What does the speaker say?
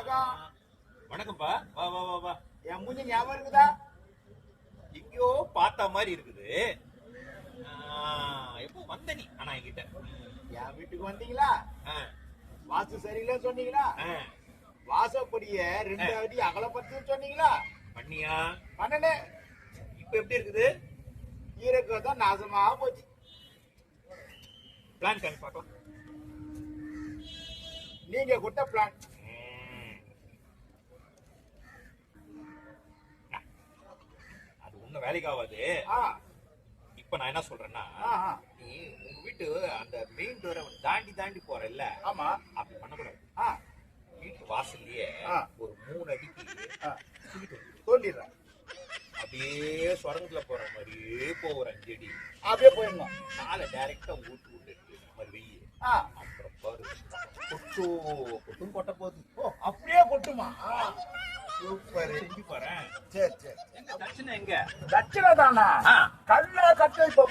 வணக்கம். வணக்கம்ப்பா. வா வா வா வா. என் மூஞ்சி ஞாபகம் இருக்குதா? எங்கேயோ பார்த்த மாதிரி இருக்குது. எப்போ வந்த நீ ஆனா என்கிட்ட? என் வீட்டுக்கு வந்தீங்களா? வாசு சரியில்லைன்னு சொன்னீங்களா? வாசப்படிய 2 அடி அகலப்படுத்துன்னு சொன்னீங்களா? பண்ணியா? பண்ணனே. இப்ப எப்படி இருக்குது? ஈரக்கு தான் நாசமா போச்சு. பிளான் காமி பார்க்கலாம். நீங்க கொடுத்த பிளான். அது ஒண்ணும் வேலைக்கு ஆகாது. இப்ப நான் என்ன சொல்றேன்னா, நீ உங்க வீட்டு அந்த மெயின் டோரை தாண்டி தாண்டி போறல்ல? ஆமா. அப்படி பண்ணக்கூடாது. வீட்டு வாசல்லயே ஒரு 3 அடிக்கு தோண்டிடுறேன். அப்படியே சொரங்கத்துல போற மாதிரியே போற 5 அடி அப்படியே போயிடணும். காலை டைரக்டா ஊட்டு விட்டு மாதிரி வெய்ய. அப்புறம் பாரு கொட்டும் கொட்ட போகுது. அப்படியே கொட்டுமா? சூப்பர். செஞ்சு பாரு. சரி சரி. எங்க தட்சணை எங்க? தட்சணை தானா? கல்ல கட்ட இப்ப